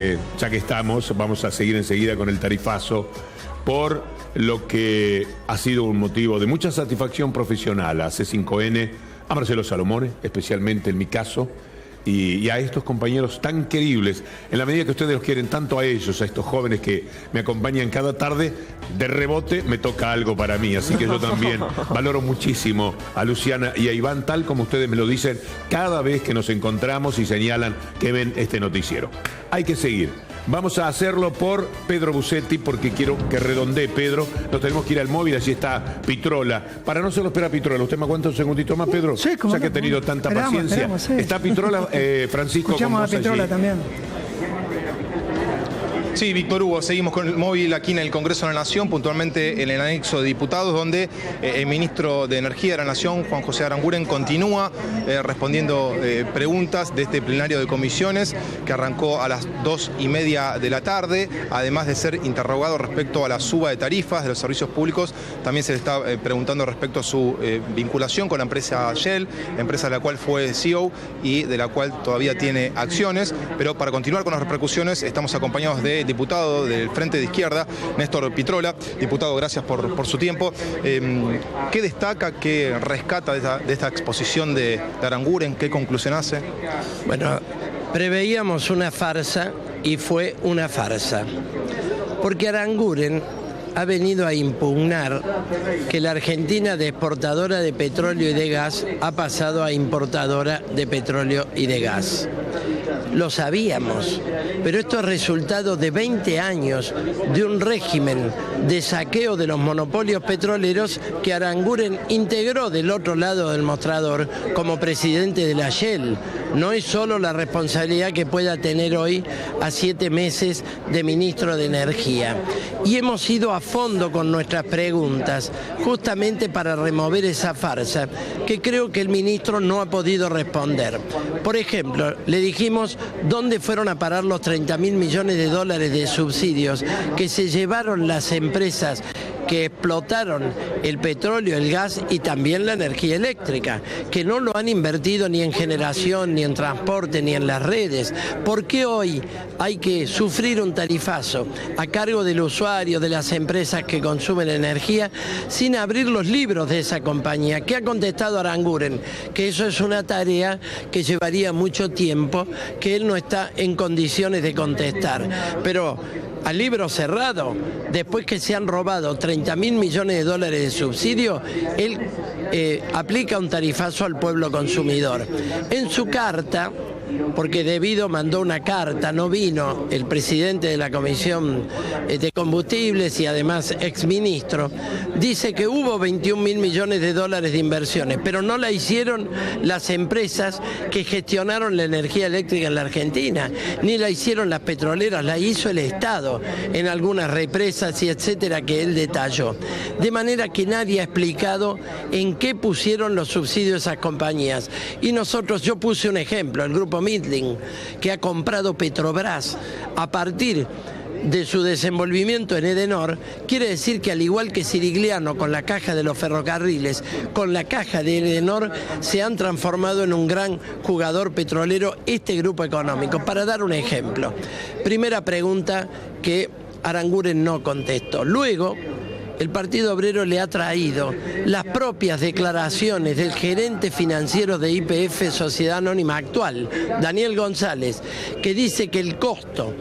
Ya que estamos, vamos a seguir enseguida con el tarifazo por lo que ha sido un motivo de mucha satisfacción profesional a C5N, a Marcelo Salomone, especialmente en mi caso, y a estos compañeros tan queribles, en la medida que ustedes los quieren tanto a ellos, a estos jóvenes que me acompañan cada tarde, de rebote me toca algo para mí, así que yo también valoro muchísimo a Luciana y a Iván, tal como ustedes me lo dicen cada vez que nos encontramos y señalan que ven este noticiero. Hay que seguir. Vamos a hacerlo por Pedro Busetti, porque quiero que redondee Pedro. Nos tenemos que ir al móvil, allí está Pitrola. Para no solo esperar a Pitrola, ¿usted me aguanta un segundito más, Pedro? Sí, como ya que ha tenido tanta paciencia. Sí. Está Pitrola, Francisco. Escuchamos a Pitrola allí también. Sí, Víctor Hugo, seguimos con el móvil aquí en el Congreso de la Nación, puntualmente en el anexo de diputados, donde el ministro de Energía de la Nación, Juan José Aranguren, continúa respondiendo preguntas de este plenario de comisiones que arrancó a las 2:30 de la tarde, además de ser interrogado respecto a la suba de tarifas de los servicios públicos. También se le está preguntando respecto a su vinculación con la empresa Shell, empresa de la cual fue CEO y de la cual todavía tiene acciones. Pero para continuar con las repercusiones, estamos acompañados de diputado del Frente de Izquierda, Néstor Pitrola. Diputado, gracias por su tiempo. ¿Qué destaca, qué rescata de esta exposición de Aranguren? ¿Qué conclusión hace? Bueno, preveíamos una farsa y fue una farsa. Porque Aranguren ha venido a impugnar que la Argentina, de exportadora de petróleo y de gas, ha pasado a importadora de petróleo y de gas. Lo sabíamos, pero esto es resultado de 20 años de un régimen de saqueo de los monopolios petroleros que Aranguren integró del otro lado del mostrador como presidente de la Shell. No es solo la responsabilidad que pueda tener hoy a 7 meses de ministro de Energía. Y hemos ido a fondo con nuestras preguntas, justamente para remover esa farsa que creo que el ministro no ha podido responder. Por ejemplo, le dijimos dónde fueron a parar los 30.000 millones de dólares de subsidios que se llevaron las empresas que explotaron el petróleo, el gas y también la energía eléctrica, que no lo han invertido ni en generación, ni en transporte, ni en las redes. ¿Por qué hoy hay que sufrir un tarifazo a cargo del usuario, de las empresas que consumen energía, sin abrir los libros de esa compañía? ¿Qué ha contestado Aranguren? Que eso es una tarea que llevaría mucho tiempo, que él no está en condiciones de contestar. Pero al libro cerrado, después que se han robado 30.000 millones de dólares de subsidio, él aplica un tarifazo al pueblo consumidor. En su carta, porque debido mandó una carta, no vino el presidente de la Comisión de Combustibles y además exministro, dice que hubo 21.000 millones de dólares de inversiones, pero no la hicieron las empresas que gestionaron la energía eléctrica en la Argentina, ni la hicieron las petroleras, la hizo el Estado en algunas represas y etcétera que él detalló. De manera que nadie ha explicado en qué pusieron los subsidios esas compañías. Y nosotros, yo puse un ejemplo, el grupo Midling, que ha comprado Petrobras a partir de su desenvolvimiento en Edenor, quiere decir que al igual que Sirigliano con la caja de los ferrocarriles, con la caja de Edenor se han transformado en un gran jugador petrolero este grupo económico. Para dar un ejemplo, primera pregunta que Aranguren no contestó. Luego, el Partido Obrero le ha traído las propias declaraciones del gerente financiero de YPF Sociedad Anónima actual, Daniel González, que dice que el costo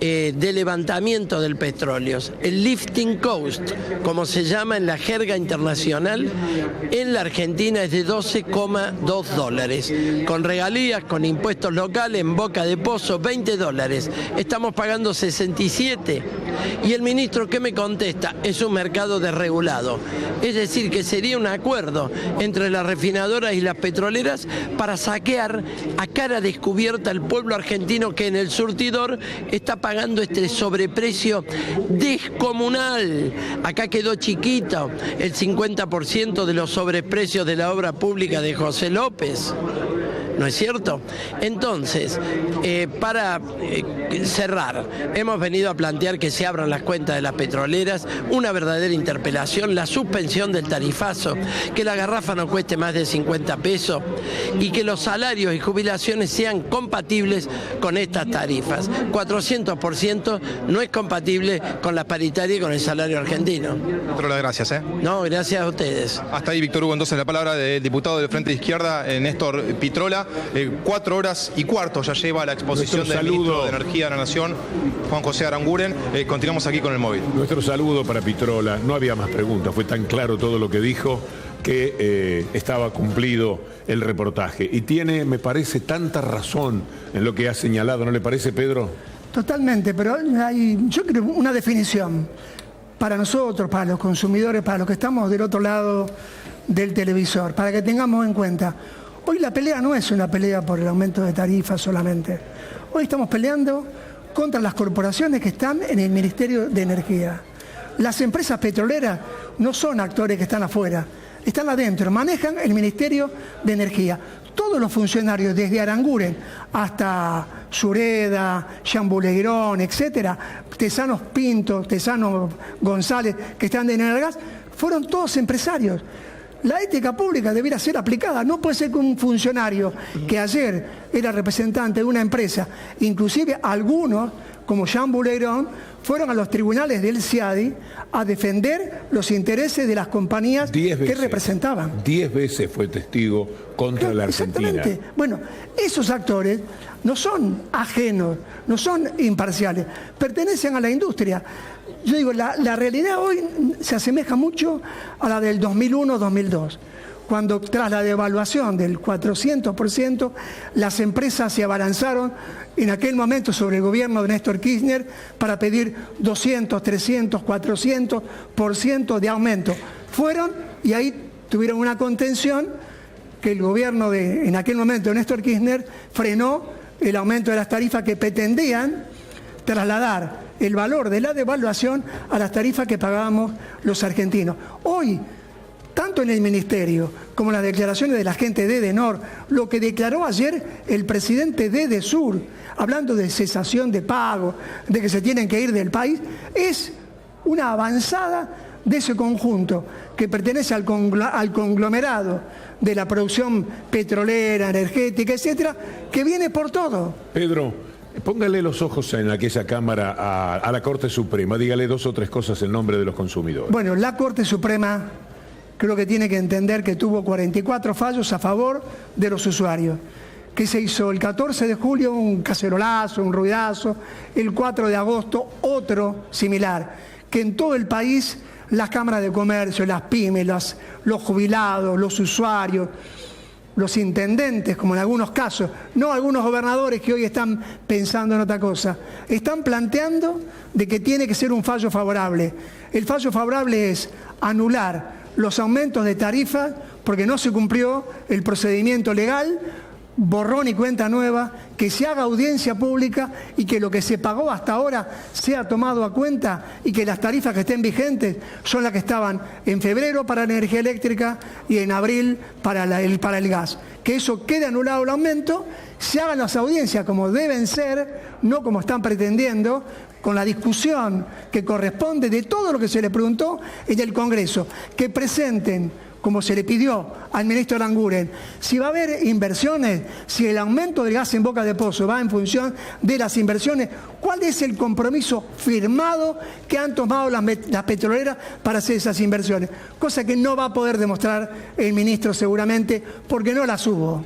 de levantamiento del petróleo, el lifting cost, como se llama en la jerga internacional, en la Argentina es de 12,2 dólares, con regalías, con impuestos locales, en boca de pozo, 20 dólares. Estamos pagando 67. Y el ministro, ¿qué me contesta? Es un mercado desregulado. Es decir, que sería un acuerdo entre las refinadoras y las petroleras para saquear a cara descubierta al pueblo argentino que en el surtidor está pagando este sobreprecio descomunal. Acá quedó chiquito el 50% de los sobreprecios de la obra pública de José López. ¿no es cierto? Entonces, para cerrar, hemos venido a plantear que se abran las cuentas de las petroleras, una verdadera interpelación, la suspensión del tarifazo, que la garrafa no cueste más de 50 pesos y que los salarios y jubilaciones sean compatibles con estas tarifas. 400% no es compatible con la paritaria y con el salario argentino. Víctor, gracias. No, gracias a ustedes. Hasta ahí, Víctor Hugo. Entonces, la palabra del diputado del Frente de Izquierda, Néstor Pitrola. 4 horas y cuarto ya lleva la exposición del ministro de Energía de la Nación, Juan José Aranguren. Continuamos aquí con el móvil. Nuestro saludo para Pitrola. No había más preguntas, fue tan claro todo lo que dijo que estaba cumplido el reportaje. Y tiene, me parece, tanta razón en lo que ha señalado, ¿no le parece, Pedro? Totalmente, pero hay, yo creo, una definición para nosotros, para los consumidores, para los que estamos del otro lado del televisor, para que tengamos en cuenta. Hoy la pelea no es una pelea por el aumento de tarifas solamente. Hoy estamos peleando contra las corporaciones que están en el Ministerio de Energía. Las empresas petroleras no son actores que están afuera, están adentro, manejan el Ministerio de Energía. Todos los funcionarios, desde Aranguren hasta Sureda, Jean Boulegrón, etcétera, Tesanos Pinto, Tesanos González, que están en Energas, fueron todos empresarios. La ética pública debiera ser aplicada. No puede ser que un funcionario que ayer era representante de una empresa, inclusive algunos, como Jean Boulegrón, fueron a los tribunales del CIADI a defender los intereses de las compañías que representaban. 10 veces fue testigo contra la Argentina. Exactamente. Bueno, esos actores no son ajenos, no son imparciales, pertenecen a la industria. Yo digo, la realidad hoy se asemeja mucho a la del 2001-2002, cuando tras la devaluación del 400%, las empresas se abalanzaron en aquel momento sobre el gobierno de Néstor Kirchner para pedir 200, 300, 400% de aumento. Fueron y ahí tuvieron una contención que el gobierno en aquel momento de Néstor Kirchner frenó el aumento de las tarifas que pretendían trasladar el valor de la devaluación a las tarifas que pagábamos los argentinos. Hoy, tanto en el Ministerio como en las declaraciones de la gente de Edenor, lo que declaró ayer el presidente de Edesur, hablando de cesación de pago, de que se tienen que ir del país, es una avanzada de ese conjunto que pertenece al conglomerado de la producción petrolera, energética, etcétera, que viene por todo. Pedro, póngale los ojos en aquella Cámara a la Corte Suprema, dígale 2 o 3 cosas en nombre de los consumidores. Bueno, la Corte Suprema creo que tiene que entender que tuvo 44 fallos a favor de los usuarios, que se hizo el 14 de julio un cacerolazo, un ruidazo, el 4 de agosto otro similar, que en todo el país las cámaras de comercio, las pymes, los jubilados, los usuarios, los intendentes, como en algunos casos, no algunos gobernadores que hoy están pensando en otra cosa, están planteando de que tiene que ser un fallo favorable. El fallo favorable es anular los aumentos de tarifas porque no se cumplió el procedimiento legal, borrón y cuenta nueva, que se haga audiencia pública y que lo que se pagó hasta ahora sea tomado a cuenta y que las tarifas que estén vigentes son las que estaban en febrero para la energía eléctrica y en abril para el gas. Que eso quede anulado el aumento, se hagan las audiencias como deben ser, no como están pretendiendo, con la discusión que corresponde de todo lo que se le preguntó en el Congreso, que presenten, como se le pidió al ministro Aranguren, si va a haber inversiones, si el aumento del gas en boca de pozo va en función de las inversiones, ¿cuál es el compromiso firmado que han tomado las petroleras para hacer esas inversiones? Cosa que no va a poder demostrar el ministro seguramente porque no las hubo.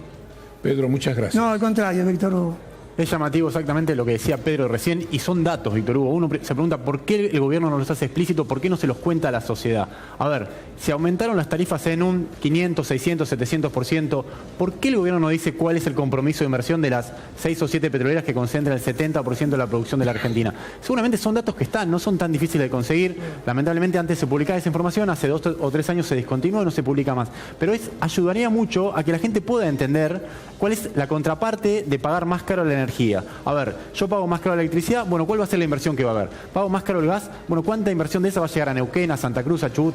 Pedro, muchas gracias. No, al contrario, Víctor Hugo. Es llamativo exactamente lo que decía Pedro recién y son datos, Víctor Hugo. Uno se pregunta por qué el gobierno no los hace explícito, por qué no se los cuenta a la sociedad. A ver, si aumentaron las tarifas en un 500, 600, 700%, ¿por qué el gobierno no dice cuál es el compromiso de inversión de las 6 o 7 petroleras que concentran el 70% de la producción de la Argentina? Seguramente son datos que están, no son tan difíciles de conseguir. Lamentablemente antes se publicaba esa información, hace 2 o 3 años se discontinuó y no se publica más. Pero ayudaría mucho a que la gente pueda entender cuál es la contraparte de pagar más caro la energía. A ver, yo pago más caro la electricidad, bueno, ¿cuál va a ser la inversión que va a haber? Pago más caro el gas, bueno, ¿cuánta inversión de esa va a llegar a Neuquén, a Santa Cruz, a Chubut?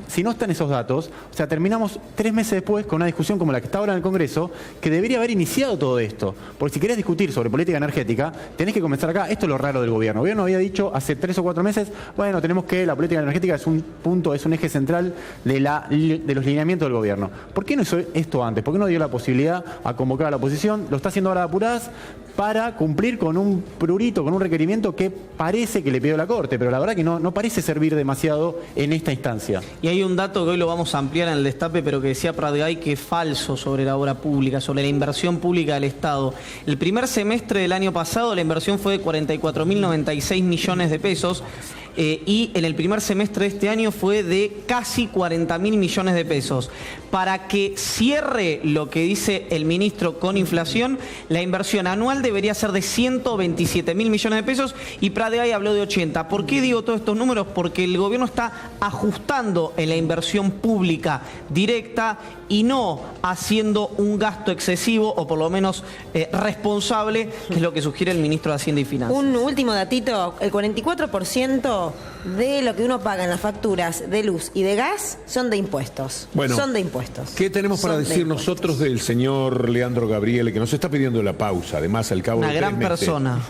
Si no están esos datos, o sea, terminamos 3 meses después con una discusión como la que está ahora en el Congreso, que debería haber iniciado todo esto. Porque si querés discutir sobre política energética, tenés que comenzar acá. Esto es lo raro del gobierno. El gobierno había dicho hace 3 o 4 meses, bueno, tenemos que la política energética es un punto, es un eje central de los lineamientos del gobierno. ¿Por qué no hizo esto antes? ¿Por qué no dio la posibilidad a convocar a la oposición? Lo está haciendo ahora de apuradas para cumplir con un prurito, con un requerimiento que parece que le pidió la Corte, pero la verdad que no parece servir demasiado en esta instancia. Y hay un dato que hoy lo vamos a ampliar en el destape, pero que decía Pratgay que es falso sobre la obra pública, sobre la inversión pública del Estado. El primer semestre del año pasado la inversión fue de 44.096 millones de pesos. Y en el primer semestre de este año fue de casi 40.000 millones de pesos. Para que cierre lo que dice el ministro con inflación, la inversión anual debería ser de 127.000 millones de pesos y Pratgay habló de 80. ¿Por qué digo todos estos números? Porque el gobierno está ajustando en la inversión pública directa y no haciendo un gasto excesivo o por lo menos responsable, que es lo que sugiere el ministro de Hacienda y Finanzas. Un último datito, el 44% de lo que uno paga en las facturas de luz y de gas son de impuestos. Bueno, son de impuestos. ¿Qué tenemos para decir nosotros del señor Leandro Gabriele, que nos está pidiendo la pausa, además al cabo de 3 meses? Una gran persona.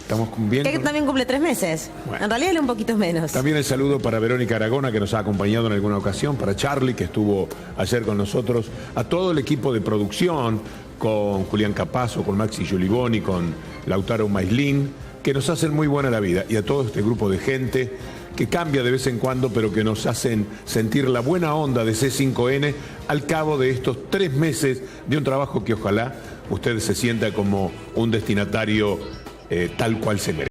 Estamos viendo. Que también cumple 3 meses. Bueno. En realidad un poquito menos. También el saludo para Verónica Aragona, que nos ha acompañado en alguna ocasión, para Charlie, que estuvo ayer con nosotros, a todo el equipo de producción, con Julián Capazo, con Maxi Giuliboni, con Lautaro Maislin, que nos hacen muy buena la vida, y a todo este grupo de gente que cambia de vez en cuando, pero que nos hacen sentir la buena onda de C5N al cabo de estos 3 meses de un trabajo que ojalá usted se sienta como un destinatario tal cual se merece.